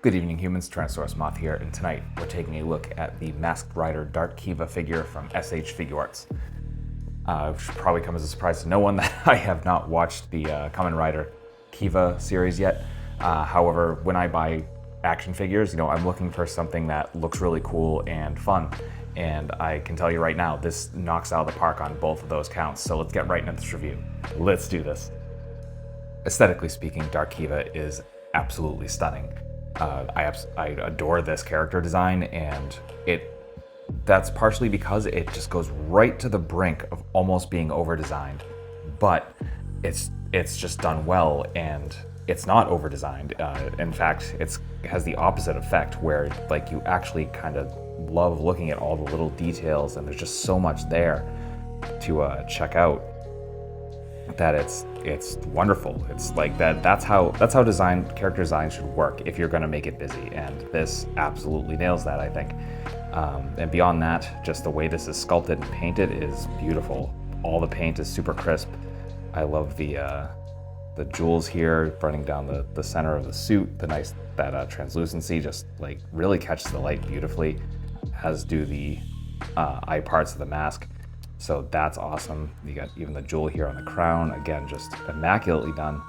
Good evening humans, Tyrannosaurusmoth here, and tonight we're taking a look at the Masked Rider Dark Kiva figure from SH Figuarts. It should probably come as a surprise to no one that I have not watched the Kamen Rider Kiva series yet. However, when I buy action figures, I'm looking for something that looks really cool and fun. And I can tell you right now, this knocks out of the park on both of those counts. So let's get right into this review. Let's do this. Aesthetically speaking, Dark Kiva is absolutely stunning. I adore this character design, and that's partially because it just goes right to the brink of almost being over-designed, but it's just done well, and it's not over-designed. In fact, it has the opposite effect, where you actually kind of love looking at all the little details, and there's just so much there to check out that it's wonderful. It's like that. That's how character design should work if you're going to make it busy, and this absolutely nails that, I think. And beyond that, just the way this is sculpted and painted is beautiful. All the paint is super crisp. I love the jewels here running down the center of the suit. The nice translucency just really catches the light beautifully, as do the eye parts of the mask. So that's awesome. You got even the jewel here on the crown. Again, just immaculately done.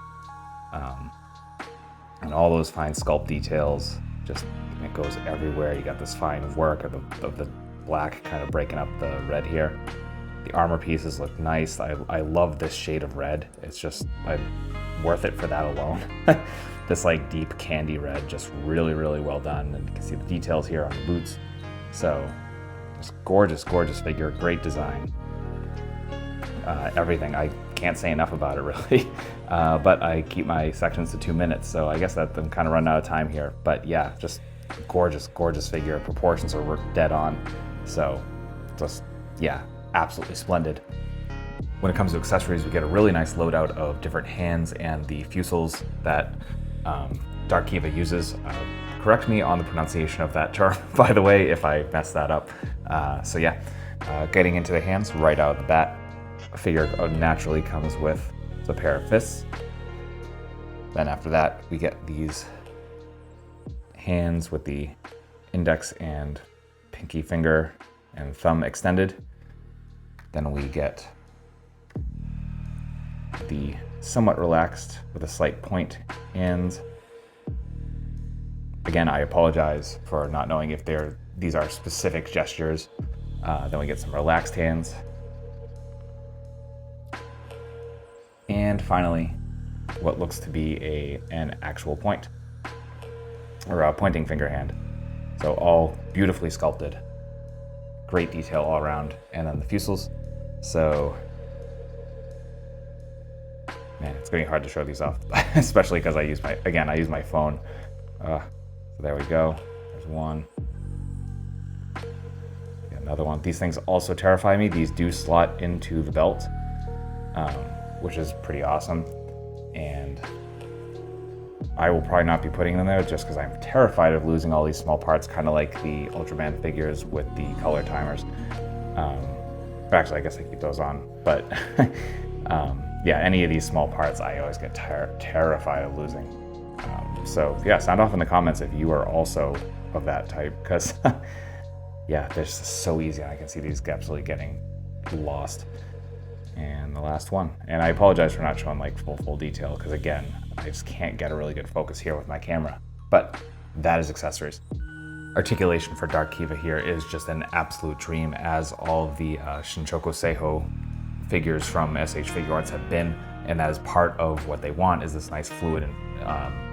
And all those fine sculpt details, it goes everywhere. You got this fine work of the black kind of breaking up the red here. The armor pieces look nice. I love this shade of red. It's just worth it for that alone. This deep candy red, just really, really well done. And you can see the details here on the boots. So just gorgeous, gorgeous figure, great design. Everything. I can't say enough about it, really. But I keep my sections to 2 minutes, so I guess that I'm kind of running out of time here. But yeah, just gorgeous, gorgeous figure. Proportions are dead on. So just, yeah, absolutely splendid. When it comes to accessories, we get a really nice loadout of different hands and the fusils that Dark Kiva uses. Correct me on the pronunciation of that term, by the way, if I mess that up. So yeah, getting into the hands right out of the bat, a figure naturally comes with a pair of fists. Then after that, we get these hands with the index and pinky finger and thumb extended. Then we get the somewhat relaxed with a slight point hands. Again, I apologize for not knowing if these are specific gestures. Then we get some relaxed hands. And finally, what looks to be an actual point, or a pointing finger hand. So all beautifully sculpted. Great detail all around. And then the fusils. So, man, it's getting hard to show these off, especially because I use my phone. So there we go. There's one. Another one. These things also terrify me. These do slot into the belt, which is pretty awesome. And I will probably not be putting them there just because I'm terrified of losing all these small parts, kind of like the Ultraman figures with the color timers. Actually, I guess I keep those on. But yeah, any of these small parts, I always get terrified of losing. So yeah, sound off in the comments if you are also of that type, because yeah, they're just so easy. I can see these absolutely getting lost. And the last one. And I apologize for not showing full detail, because again, I just can't get a really good focus here with my camera. But that is accessories. Articulation for Dark Kiva here is just an absolute dream, as all of the Shinkocchou Seihou figures from SH Figuarts have been, and that is part of what they want, is this nice fluid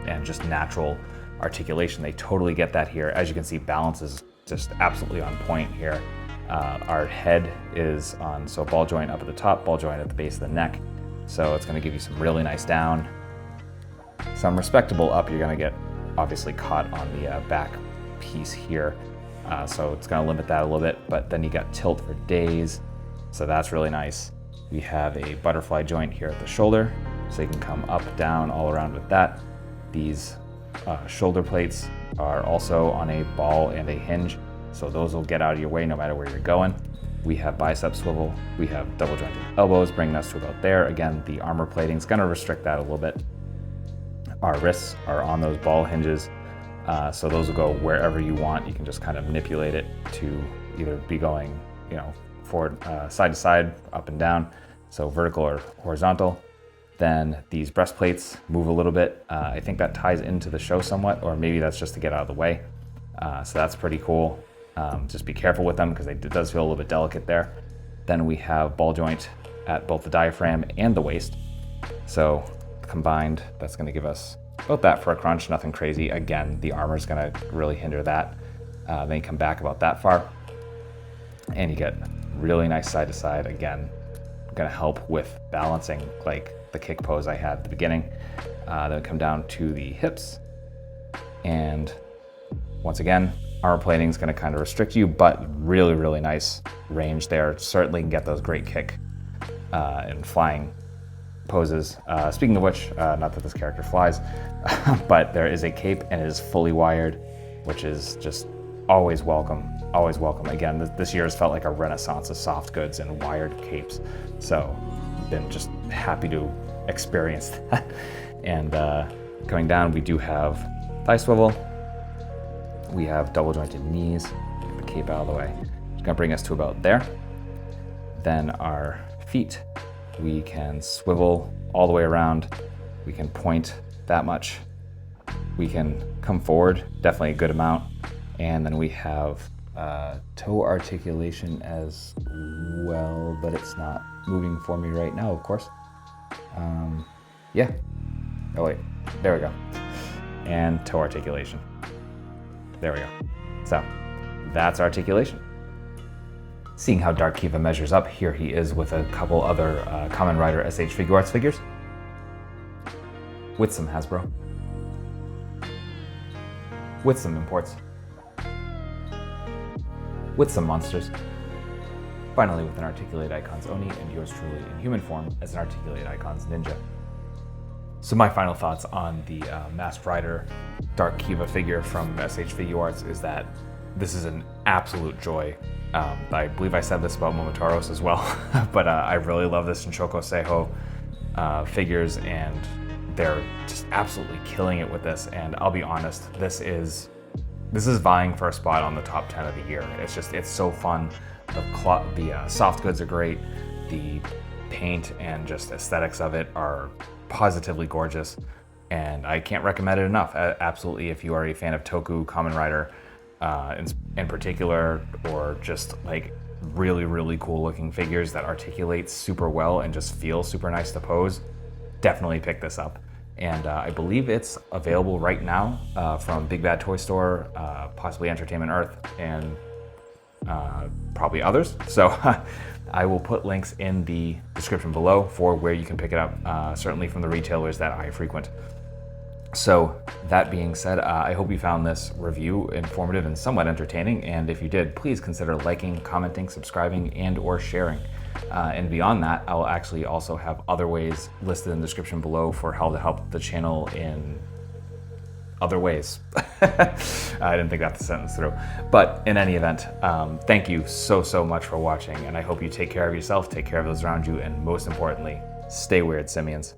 and just natural articulation. They totally get that here. As you can see, balance is just absolutely on point here. Our head is on, so ball joint up at the top, ball joint at the base of the neck. So it's gonna give you some really nice down. Some respectable up. You're gonna get obviously caught on the back piece here. So it's gonna limit that a little bit, but then you got tilt for days. So that's really nice. We have a butterfly joint here at the shoulder, so you can come up, down, all around with that. These shoulder plates are also on a ball and a hinge, so those will get out of your way no matter where you're going. We have bicep swivel. We have double jointed elbows, bringing us to about there. Again, the armor plating is going to restrict that a little bit. Our wrists are on those ball hinges. So those will go wherever you want. You can just kind of manipulate it to either be going, forward, side to side, up and down, so vertical or horizontal. Then these breastplates move a little bit. I think that ties into the show somewhat, or maybe that's just to get out of the way. So that's pretty cool. Just be careful with them because it does feel a little bit delicate there. Then we have ball joint at both the diaphragm and the waist. So combined, that's going to give us about that for a crunch, nothing crazy. Again, the armor is going to really hinder that. Then you come back about that far and you get really nice side to side. Again, going to help with balancing like the kick pose I had at the beginning. Then come down to the hips, and once again, armor plating is going to kind of restrict you, but really, really nice range there. Certainly can get those great kick and flying poses. Speaking of which, not that this character flies, but there is a cape and it is fully wired, which is just always welcome, always welcome. Again, this year has felt like a renaissance of soft goods and wired capes. So been just happy to experience that. And coming down, we do have thigh swivel. We have double jointed knees. Get the cape out of the way. It's gonna bring us to about there. Then our feet, we can swivel all the way around. We can point that much. We can come forward, definitely a good amount. And then we have toe articulation as well, but it's not moving for me right now, of course. Yeah. Oh wait, there we go. And toe articulation. There we go. So that's articulation. Seeing how Dark Kiva measures up, here he is with a couple other Kamen Rider SH Figuarts figures. With some Hasbro. With some imports. With some monsters. Finally with an Articulate Icons Oni, and yours truly in human form as an Articulate Icons Ninja. So my final thoughts on the Masked Rider Dark Kiva figure from SH Figuarts is that this is an absolute joy. I believe I said this about Momotaros as well, but I really love this Shinkocchou Seihou figures, and they're just absolutely killing it with this. And I'll be honest, this is vying for a spot on the top 10 of the year. It's so fun. The soft goods are great. The paint and just aesthetics of it are positively gorgeous, and I can't recommend it enough. Absolutely, if you are a fan of Toku Kamen Rider in particular, or just like really, really cool looking figures that articulate super well and just feel super nice to pose, definitely pick this up. And I believe it's available right now from Big Bad Toy Store, possibly Entertainment Earth, and probably others. So I will put links in the description below for where you can pick it up, certainly from the retailers that I frequent. So that being said, I hope you found this review informative and somewhat entertaining, and if you did, please consider liking, commenting, subscribing, and or sharing. And beyond that, I will actually also have other ways listed in the description below for how to help the channel in other ways. I didn't think that sentence through. But in any event, thank you so much for watching, and I hope you take care of yourself, take care of those around you, and most importantly, stay weird, simians.